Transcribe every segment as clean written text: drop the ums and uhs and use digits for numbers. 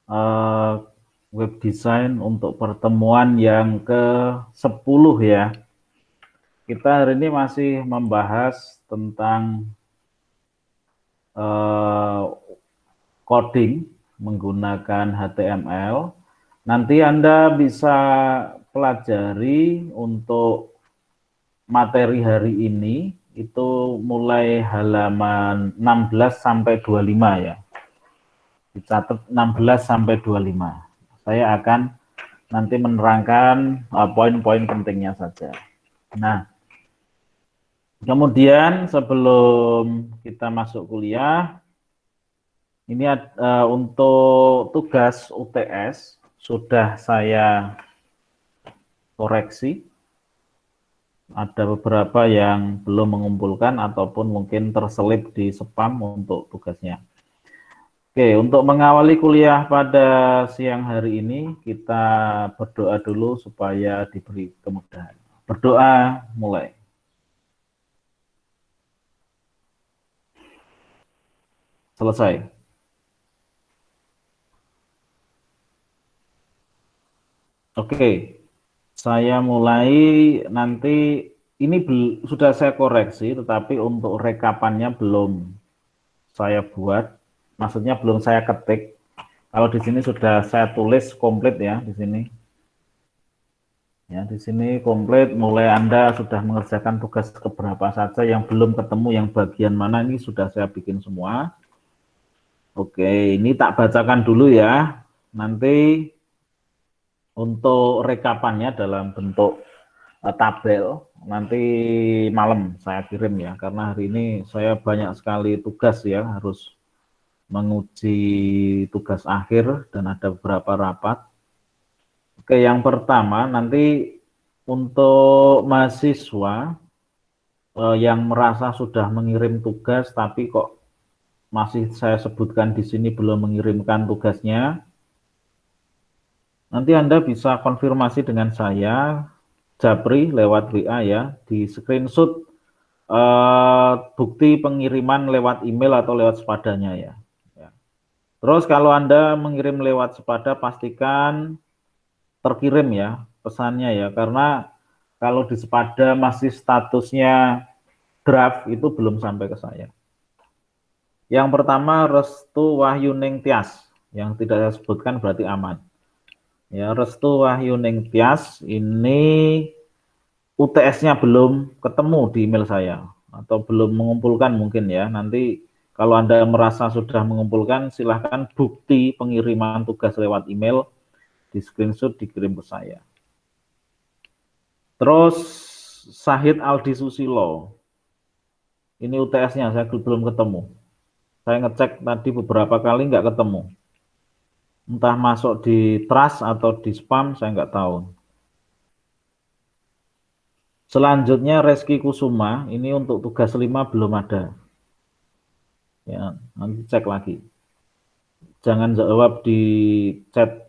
eh, web design untuk pertemuan yang ke-10 ya. Kita hari ini masih membahas tentang eh, coding menggunakan HTML. Nanti Anda bisa pelajari untuk materi hari ini itu mulai halaman 16 sampai 25 ya. Dicatat 16 sampai 25. Saya akan nanti menerangkan poin-poin pentingnya saja. Nah, kemudian sebelum kita masuk kuliah, ini untuk tugas UTS sudah saya koreksi. Ada beberapa yang belum mengumpulkan ataupun mungkin terselip di spam untuk tugasnya. Oke, untuk mengawali kuliah pada siang hari ini, kita berdoa dulu supaya diberi kemudahan. Berdoa mulai. Selesai. Oke, saya mulai nanti, ini sudah saya koreksi, tetapi untuk rekapannya belum saya buat. Maksudnya belum saya ketik. Kalau di sini sudah saya tulis komplit ya, di sini. Ya, di sini komplit, mulai Anda sudah mengerjakan tugas keberapa saja, yang belum ketemu yang bagian mana ini sudah saya bikin semua. Oke, ini tak bacakan dulu ya. Nanti untuk rekapannya dalam bentuk tabel, nanti malam saya kirim ya, karena hari ini saya banyak sekali tugas ya, harus menguji tugas akhir dan ada beberapa rapat. Oke, yang pertama nanti untuk mahasiswa yang merasa sudah mengirim tugas tapi kok masih saya sebutkan di sini belum mengirimkan tugasnya, nanti Anda bisa konfirmasi dengan saya, Japri lewat WA ya, di screenshot bukti pengiriman lewat email atau lewat sepadanya ya. Terus kalau Anda mengirim lewat sepada, pastikan terkirim ya pesannya ya, karena kalau di sepada masih statusnya draft itu belum sampai ke saya. Yang pertama Restu Wahyuning Tias, yang tidak saya sebutkan berarti aman. Ya, Restu Wahyuning Tias ini UTS-nya belum ketemu di email saya atau belum mengumpulkan mungkin ya. Nanti kalau Anda merasa sudah mengumpulkan, silahkan bukti pengiriman tugas lewat email di screenshot dikirim ke saya. Terus Sahid Aldi Susilo, ini UTS-nya saya belum ketemu. Saya ngecek tadi beberapa kali nggak ketemu. Entah masuk di trust atau di spam, saya nggak tahu. Selanjutnya Reski Kusuma, ini untuk tugas 5 belum ada. Ya, nanti cek lagi. Jangan jawab di chat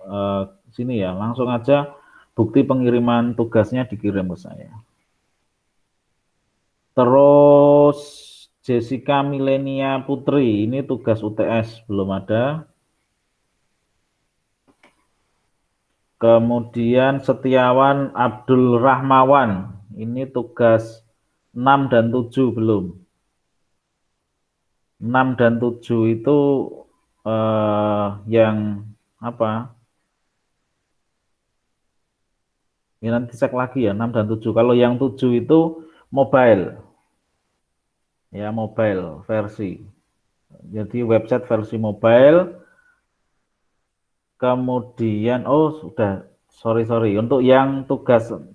sini ya, langsung aja bukti pengiriman tugasnya dikirim ke saya. Terus Jessica Milenia Putri, ini tugas UTS belum ada. Kemudian Setiawan Abdul Rahmawan, ini tugas 6 dan 7 belum. 6 dan 7 itu yang apa? Ini nanti cek lagi ya, 6 dan 7. Kalau yang 7 itu mobile. Ya, mobile versi. Jadi website versi mobile. Kemudian, oh sudah, sorry. Untuk yang tugas 6,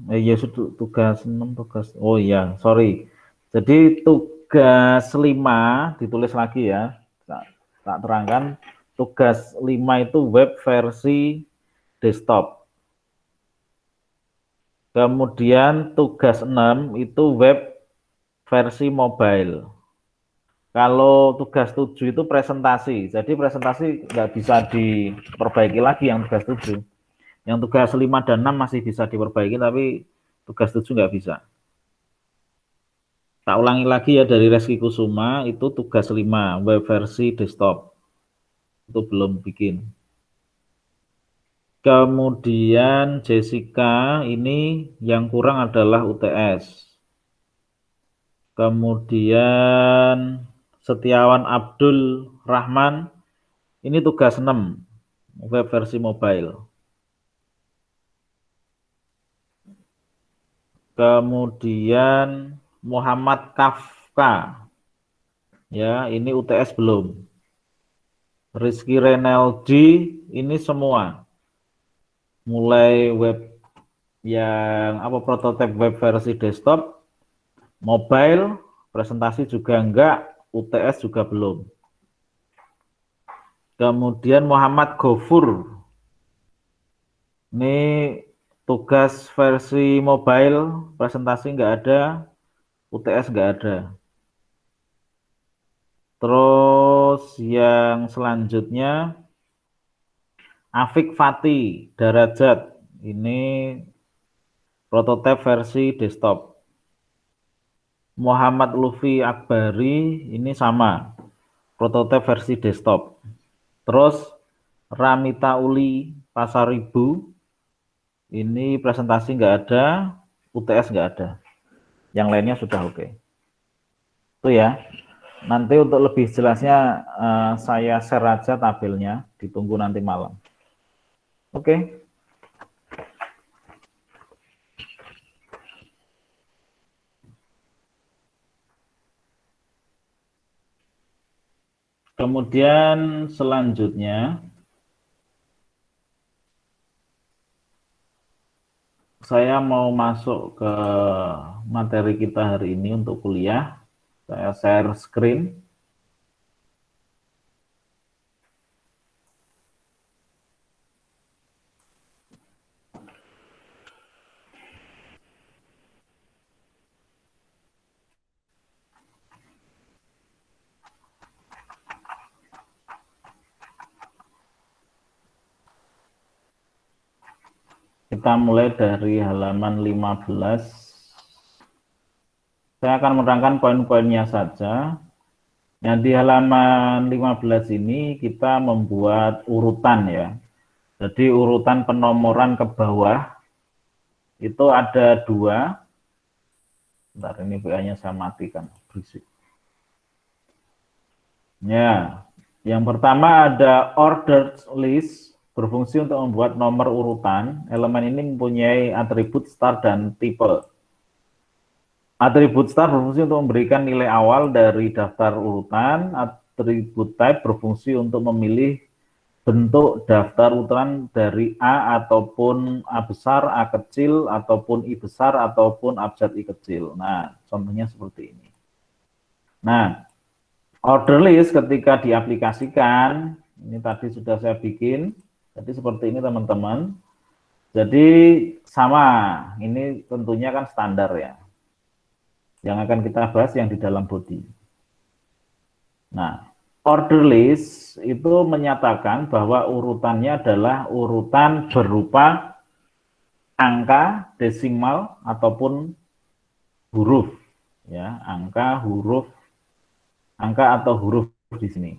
ya sudah tugas 6, oh iya, sorry. Jadi tugas 5 ditulis lagi ya, tak terangkan. Tugas 5 itu web versi desktop. Kemudian tugas 6 itu web versi mobile. Kalau tugas 7 itu presentasi, jadi presentasi nggak bisa diperbaiki lagi yang tugas 7. Yang tugas 5 dan 6 masih bisa diperbaiki, tapi tugas 7 nggak bisa. Tak ulangi lagi ya, dari Reski Kusuma itu tugas 5, web versi desktop. Itu belum bikin. Kemudian Jessica ini yang kurang adalah UTS. Kemudian Setiawan Abdul Rahman ini tugas 6, web versi mobile. Kemudian Muhammad Kafka, ya ini UTS belum. Rizky Renaldi ini semua, mulai web yang prototipe web versi desktop, mobile, presentasi juga enggak, UTS juga belum. Kemudian Muhammad Gofur, ini tugas versi mobile, presentasi enggak ada, UTS enggak ada. Terus yang selanjutnya Afik Fati Darajat, ini prototipe versi desktop. Muhammad Lufi Akbari ini sama, prototipe versi desktop. Terus Ramita Uli Pasaribu ini presentasi nggak ada, UTS nggak ada. Yang lainnya sudah oke. Itu ya. Nanti untuk lebih jelasnya saya share aja tabelnya, ditunggu nanti malam. Oke. Kemudian selanjutnya saya mau masuk ke materi kita hari ini untuk kuliah. Saya share screen. Kita mulai dari halaman 15. Saya akan menerangkan poin-poinnya saja. Nah, di halaman 15 ini kita membuat urutan ya. Jadi urutan penomoran ke bawah itu ada 2. Bentar, ini WA-nya saya matikan, berisik. Ya, yang pertama ada ordered list, berfungsi untuk membuat nomor urutan. Elemen ini mempunyai atribut start dan tipe. Atribut start berfungsi untuk memberikan nilai awal dari daftar urutan. Atribut type berfungsi untuk memilih bentuk daftar urutan dari A ataupun A besar, A kecil, ataupun I besar, ataupun abjad I kecil. Nah, contohnya seperti ini. Nah, order list ketika diaplikasikan, ini tadi sudah saya bikin, jadi seperti ini teman-teman. Jadi sama, ini tentunya kan standar ya. Yang akan kita bahas yang di dalam body. Nah, order list itu menyatakan bahwa urutannya adalah urutan berupa angka, desimal, ataupun huruf. Ya, angka, huruf, angka atau huruf di sini.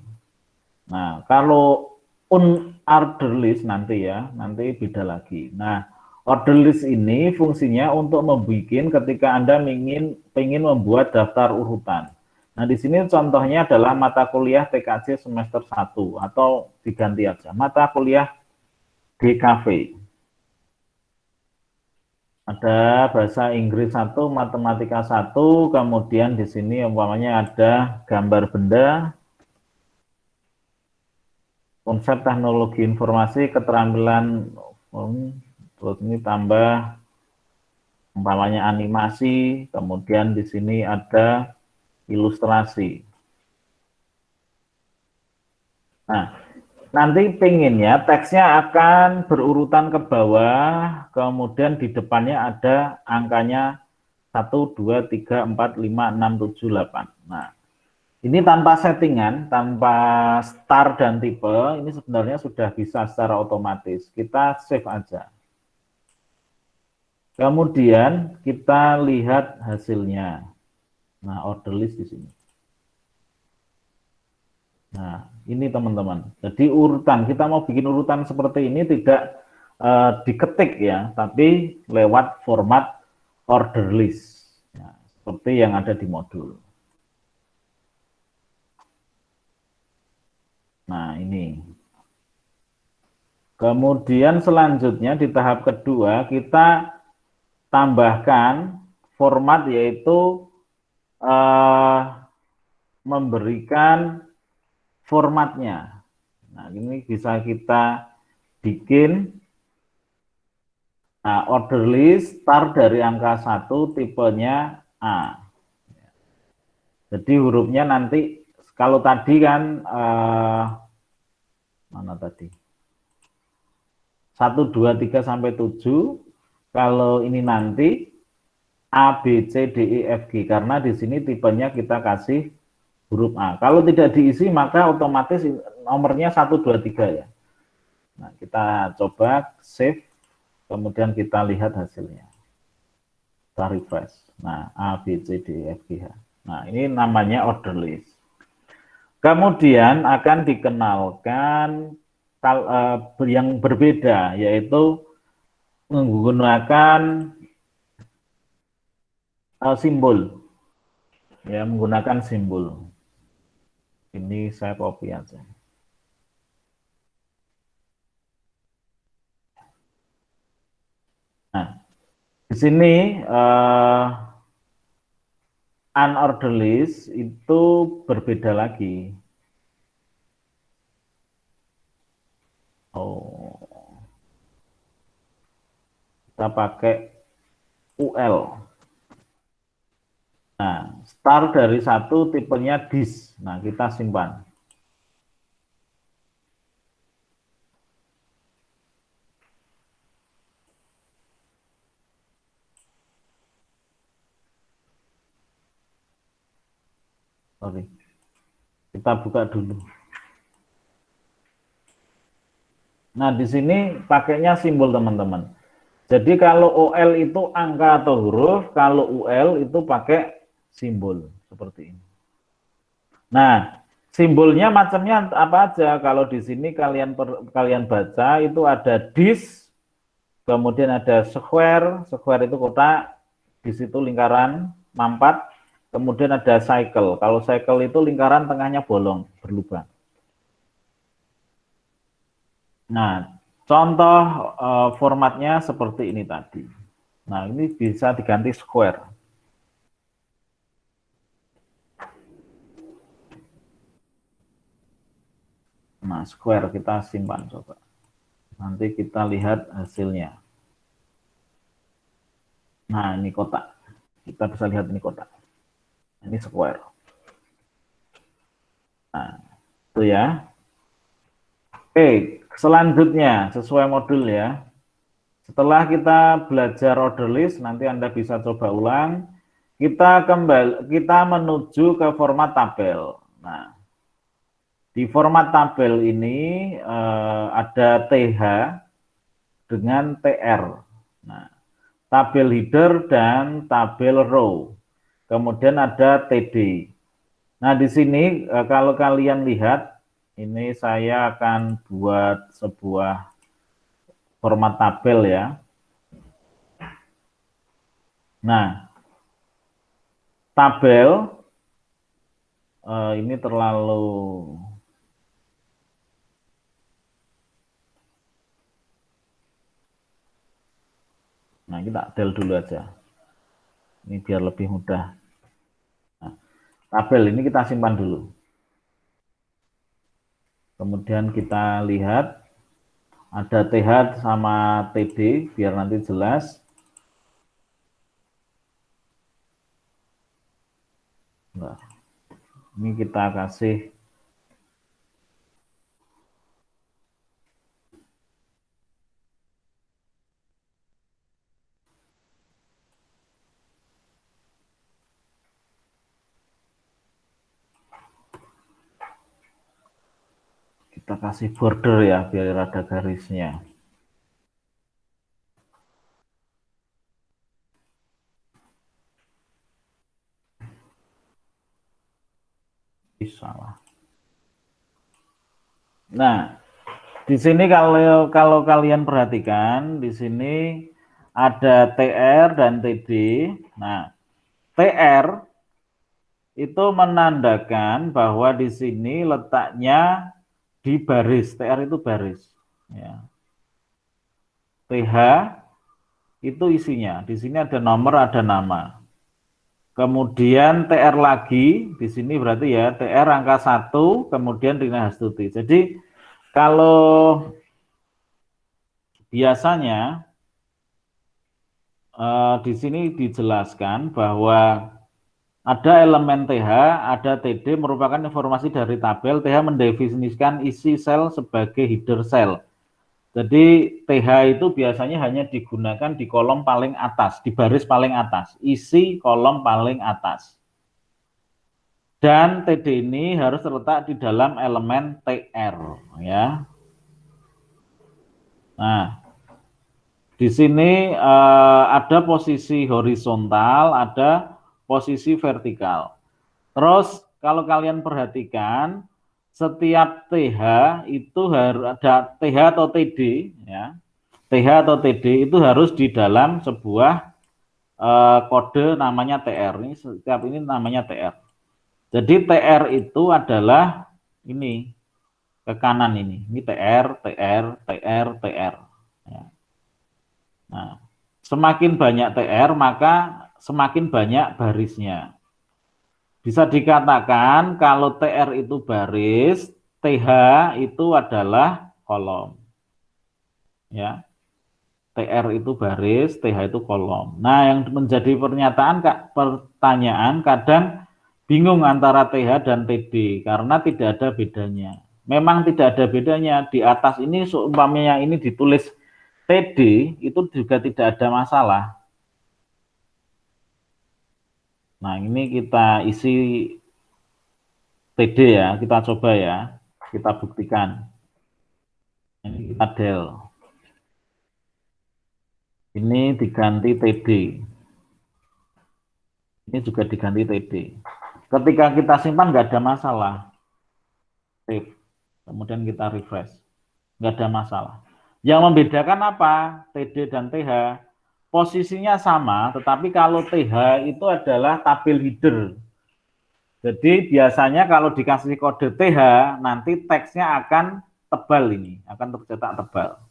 Nah, kalau unorder list nanti ya, nanti beda lagi. Nah, order list ini fungsinya untuk membuat ketika Anda ingin membuat daftar urutan. Nah, di sini contohnya adalah mata kuliah TKJ semester 1 atau diganti aja, mata kuliah DKV. Ada bahasa Inggris 1, matematika 1, kemudian di sini umpamanya ada gambar benda, konsep teknologi informasi, keterampilan, terus ini tambah umpamanya animasi, kemudian di sini ada ilustrasi. Nah, nanti pinginnya teksnya akan berurutan ke bawah, kemudian di depannya ada angkanya 1, 2, 3, 4, 5, 6, 7, 8. Nah, ini tanpa settingan, tanpa start dan tipe, ini sebenarnya sudah bisa secara otomatis. Kita save aja. Kemudian kita lihat hasilnya. Nah, order list di sini. Nah, ini teman-teman. Jadi urutan, kita mau bikin urutan seperti ini tidak diketik ya, tapi lewat format order list. Nah, seperti yang ada di modul. Nah, ini. Kemudian selanjutnya di tahap kedua kita tambahkan format yaitu eh, memberikan formatnya. Nah, ini bisa kita bikin order list start dari angka 1 tipenya A. Jadi hurufnya nanti kalau tadi kan mana tadi? 1, 2, 3 sampai 7. Kalau ini nanti A, B, C, D, E, F, G karena di sini tipenya kita kasih huruf A. Kalau tidak diisi maka otomatis nomornya 1, 2, 3 ya. Nah, kita coba save, kemudian kita lihat hasilnya. Kita refresh. Nah, A, B, C, D, E, F, G, H. Nah, ini namanya order list. Kemudian akan dikenalkan yang berbeda, yaitu menggunakan simbol. Ya, menggunakan simbol. Ini saya copy aja. Nah, di sini unordered list itu berbeda lagi. Oh, kita pakai UL. Nah, start dari 1 tipenya dis. Nah, kita simpan. Sorry. Kita buka dulu. Nah, di sini pakainya simbol teman-teman. Jadi kalau OL itu angka atau huruf, kalau UL itu pakai simbol seperti ini. Nah, simbolnya macamnya apa aja? Kalau di sini kalian baca itu ada dis, kemudian ada square, square itu kotak, dis itu lingkaran, mampat, kemudian ada cycle. Kalau cycle itu lingkaran tengahnya bolong, berlubang. Nah, contoh formatnya seperti ini tadi. Nah, ini bisa diganti square. Nah, square kita simpan coba. Nanti kita lihat hasilnya. Nah, ini kotak. Kita bisa lihat ini kotak. Ini square. Nah, itu ya. Oke, selanjutnya sesuai modul ya. Setelah kita belajar order list, nanti Anda bisa coba ulang. Kita menuju ke format tabel. Nah, di format tabel ini ada TH dengan TR. Nah, tabel header dan tabel row. Kemudian ada TD. Nah, di sini kalau kalian lihat, ini saya akan buat sebuah format tabel ya. Nah, tabel ini terlalu Nah, kita del dulu aja. Ini biar lebih mudah. Nah, tabel ini kita simpan dulu. Kemudian kita lihat ada TH sama TD biar nanti jelas. Nah, ini kita kasih kita kasih border ya biar ada garisnya. salah. Nah, di sini kalau kalian perhatikan, di sini ada TR dan TD. Nah, TR itu menandakan bahwa di sini letaknya di baris. TR itu baris. Ya. TH itu isinya. Di sini ada nomor, ada nama. Kemudian TR lagi, di sini berarti ya TR angka 1, kemudian Rina Hastuti. Jadi kalau biasanya di sini dijelaskan bahwa ada elemen TH, ada TD merupakan informasi dari tabel. TH mendefinisikan isi sel sebagai header cell. Jadi TH itu biasanya hanya digunakan di kolom paling atas, di baris paling atas, isi kolom paling atas. Dan TD ini harus terletak di dalam elemen TR, ya. Nah, di sini ada posisi horizontal, ada posisi vertikal. Terus kalau kalian perhatikan, setiap TH itu harus ada TH atau TD, ya. TH atau TD itu harus di dalam sebuah kode namanya TR. Ini setiap ini namanya TR. Jadi TR itu adalah ini ke kanan ini. Ini TR, TR, TR, TR. Ya. Nah, semakin banyak TR maka semakin banyak barisnya. Bisa dikatakan kalau TR itu baris, TH itu adalah kolom. Ya. TR itu baris, TH itu kolom. Nah, yang menjadi pertanyaan kadang bingung antara TH dan TD karena tidak ada bedanya. Memang tidak ada bedanya. Di atas ini seumpamanya ini ditulis TD itu juga tidak ada masalah. Nah, ini kita isi TD ya, kita coba ya, kita buktikan. Ini kita del. Ini diganti TD. Ini juga diganti TD. Ketika kita simpan nggak ada masalah. Save. Kemudian kita refresh. Nggak ada masalah. Yang membedakan apa? TD dan TH. Posisinya sama, tetapi kalau TH itu adalah tabel header. Jadi biasanya kalau dikasih kode TH, nanti teksnya akan tebal ini, akan tercetak tebal.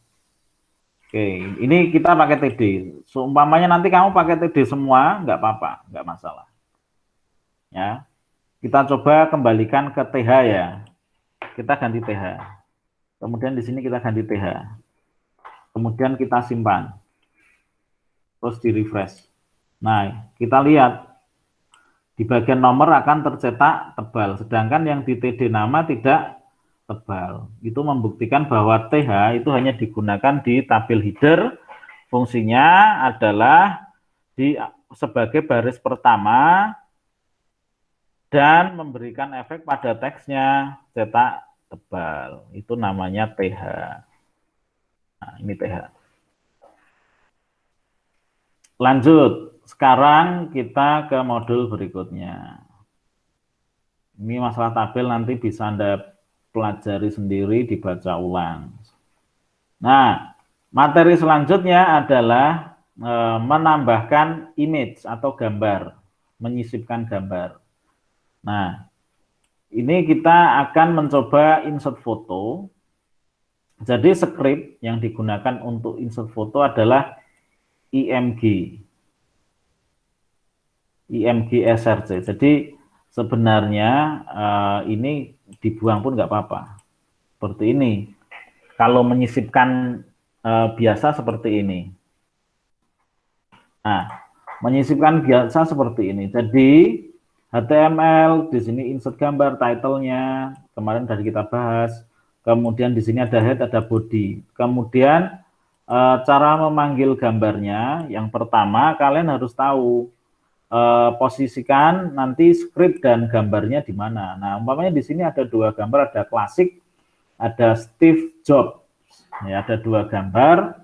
Oke, ini kita pakai TD. Seumpamanya nanti kamu pakai TD semua, nggak apa-apa, nggak masalah. Ya, kita coba kembalikan ke TH ya. Kita ganti TH. Kemudian di sini kita ganti TH. Kemudian kita simpan. Terus di refresh. Nah, kita lihat di bagian nomor akan tercetak tebal, sedangkan yang di TD nama tidak tebal. Itu membuktikan bahwa TH itu hanya digunakan di tabel header. Fungsinya adalah sebagai baris pertama dan memberikan efek pada teksnya cetak tebal. Itu namanya TH. Nah, ini TH. Lanjut, sekarang kita ke modul berikutnya. Ini masalah tabel nanti bisa Anda pelajari sendiri, dibaca ulang. Nah, materi selanjutnya adalah menambahkan image atau gambar, menyisipkan gambar. Nah, ini kita akan mencoba insert foto. Jadi script yang digunakan untuk insert foto adalah IMG SRC. Jadi sebenarnya ini dibuang pun nggak apa-apa. Seperti ini. Kalau menyisipkan biasa seperti ini. Nah, menyisipkan biasa seperti ini. Jadi HTML, di sini insert gambar, title-nya, kemarin tadi kita bahas. Kemudian di sini ada head, ada body. Kemudian cara memanggil gambarnya, yang pertama kalian harus tahu posisikan nanti script dan gambarnya di mana. Nah, umpamanya di sini ada dua gambar, ada klasik, ada Steve Jobs. Ya, ada dua gambar.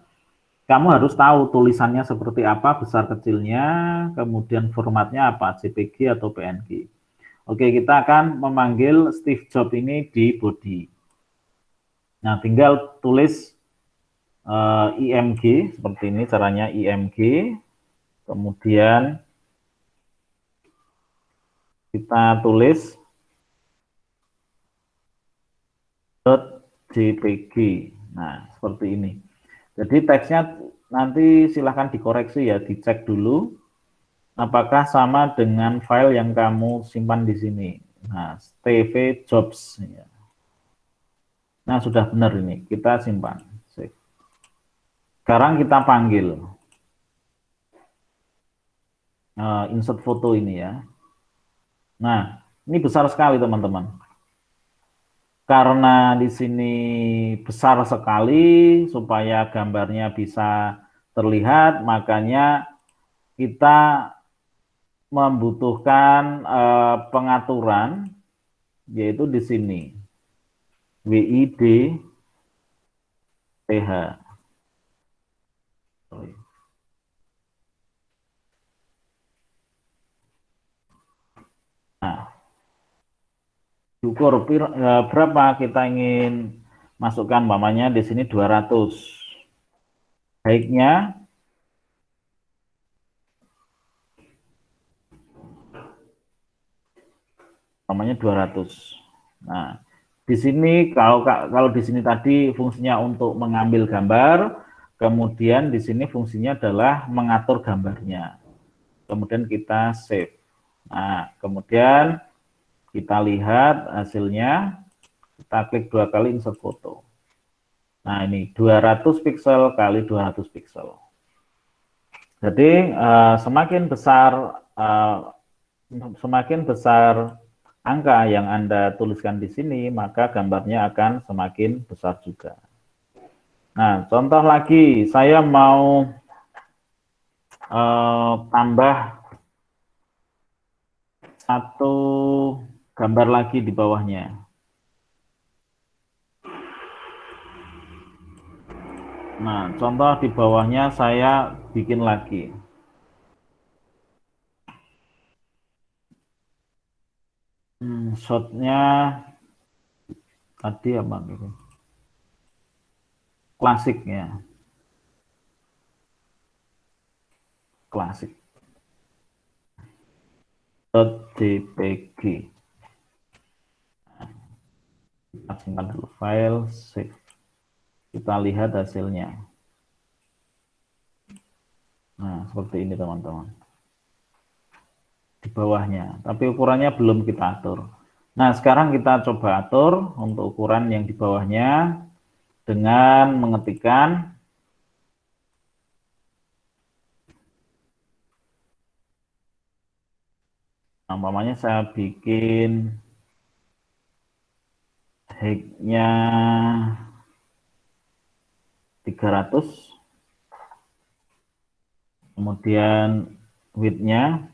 Kamu harus tahu tulisannya seperti apa, besar kecilnya, kemudian formatnya apa, JPG atau PNG. Oke, kita akan memanggil Steve Jobs ini di body. Nah, tinggal tulis IMG, seperti ini caranya IMG. Kemudian kita tulis .jpg. Nah, seperti ini. Jadi teksnya nanti silahkan dikoreksi ya, dicek dulu apakah sama dengan file yang kamu simpan di sini. Nah, Steve Jobs. Nah, sudah benar ini, kita simpan. Sekarang kita panggil insert foto ini ya. Nah, ini besar sekali teman-teman. Karena di sini besar sekali, supaya gambarnya bisa terlihat, makanya kita membutuhkan pengaturan, yaitu di sini WID TH. Nah, ukur berapa kita ingin masukkan, mamanya di sini 200. Baiknya namanya 200. Nah, di sini kalau di sini tadi fungsinya untuk mengambil gambar, kemudian di sini fungsinya adalah mengatur gambarnya. Kemudian kita save. Nah, kemudian kita lihat hasilnya, kita klik 2 kali insert foto. Nah, ini 200 pixel kali 200 pixel. Jadi semakin besar angka yang Anda tuliskan di sini, maka gambarnya akan semakin besar juga. Nah, contoh lagi, saya mau tambah satu gambar lagi di bawahnya. Nah, contoh di bawahnya saya bikin lagi. Shotnya tadi apa gitu? Klasiknya. Klasik. .jpg. Kita simpan dulu file, save. Kita lihat hasilnya. Nah, seperti ini teman-teman. Di bawahnya, tapi ukurannya belum kita atur. Nah, sekarang kita coba atur untuk ukuran yang di bawahnya dengan mengetikkan umpamanya saya bikin height-nya 300, kemudian width-nya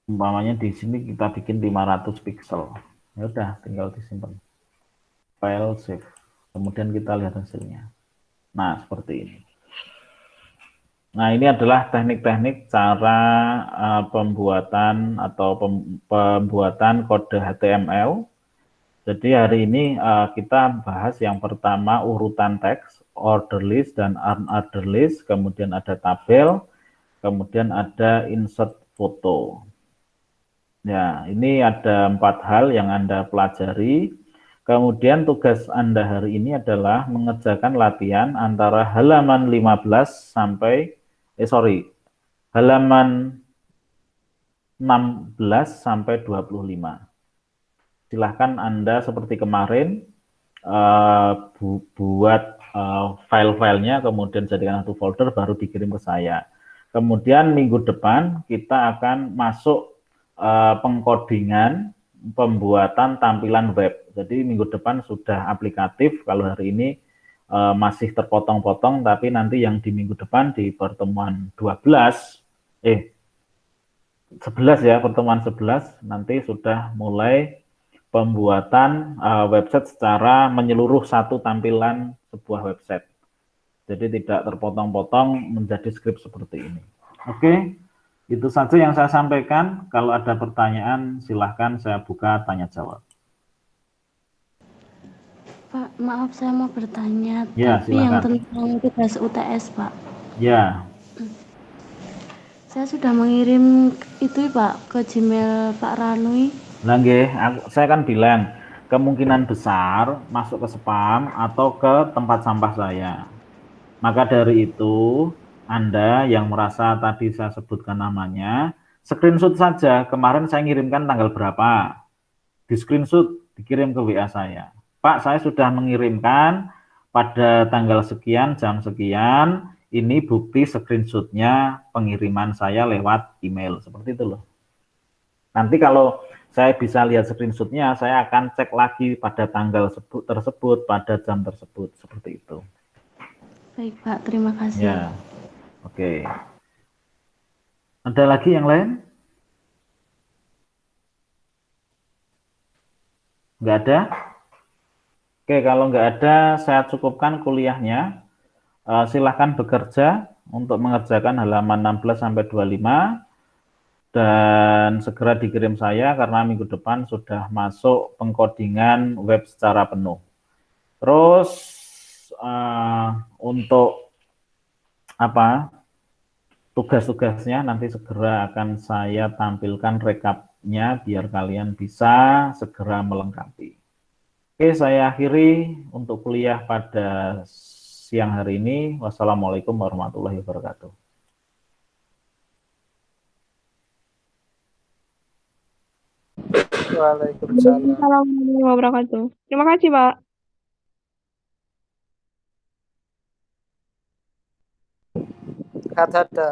umpamanya di sini kita bikin 500 pixel. Ya udah, tinggal disimpan. File save. Kemudian kita lihat hasilnya. Nah, seperti ini. Nah, ini adalah teknik-teknik cara pembuatan atau pembuatan kode HTML. Jadi hari ini kita bahas yang pertama urutan teks, order list dan unordered list, kemudian ada tabel, kemudian ada insert foto. Ya, ini ada 4 hal yang Anda pelajari. Kemudian tugas Anda hari ini adalah mengerjakan latihan antara halaman 15 sampai halaman 16 sampai 25. Silahkan Anda seperti kemarin buat file-filenya, kemudian jadikan satu folder, baru dikirim ke saya. Kemudian minggu depan kita akan masuk pengkodingan pembuatan tampilan web. Jadi minggu depan sudah aplikatif, kalau hari ini masih terpotong-potong, tapi nanti yang di minggu depan di pertemuan 11 ya, pertemuan 11 nanti sudah mulai pembuatan website secara menyeluruh satu tampilan sebuah website. Jadi tidak terpotong-potong menjadi script seperti ini. Oke. Itu saja yang saya sampaikan. Kalau ada pertanyaan, silahkan saya buka tanya jawab. Pak, maaf saya mau bertanya, Ya, tapi yang silahkan. tentang tugas UTS, Pak. Ya, Saya sudah mengirim itu, Pak, ke Gmail Pak Ranui. nah, saya kan bilang kemungkinan besar masuk ke spam atau ke tempat sampah saya. Maka dari itu, Anda yang merasa tadi saya sebutkan namanya, screenshot saja. Kemarin saya ngirimkan tanggal berapa. Di screenshot, dikirim ke WA saya. Pak, saya sudah mengirimkan pada tanggal sekian, jam sekian. Ini bukti screenshotnya pengiriman saya lewat email. Seperti itu loh. Nanti kalau saya bisa lihat screenshotnya, saya akan cek lagi pada tanggal tersebut, pada jam tersebut. Seperti itu. Baik, Pak, terima kasih. Ya, oke. Ada lagi yang lain? Nggak ada? Oke, kalau nggak ada, saya cukupkan kuliahnya. Silahkan bekerja untuk mengerjakan halaman 16 sampai 25 dan segera dikirim saya karena minggu depan sudah masuk pengkodingan web secara penuh. Terus untuk apa tugas-tugasnya nanti segera akan saya tampilkan rekapnya biar kalian bisa segera melengkapi. Oke, saya akhiri untuk kuliah pada siang hari ini. Wassalamualaikum warahmatullahi wabarakatuh. Waalaikumsalam. Waalaikumsalam warahmatullahi wabarakatuh. Terima kasih, Pak. Kata ada.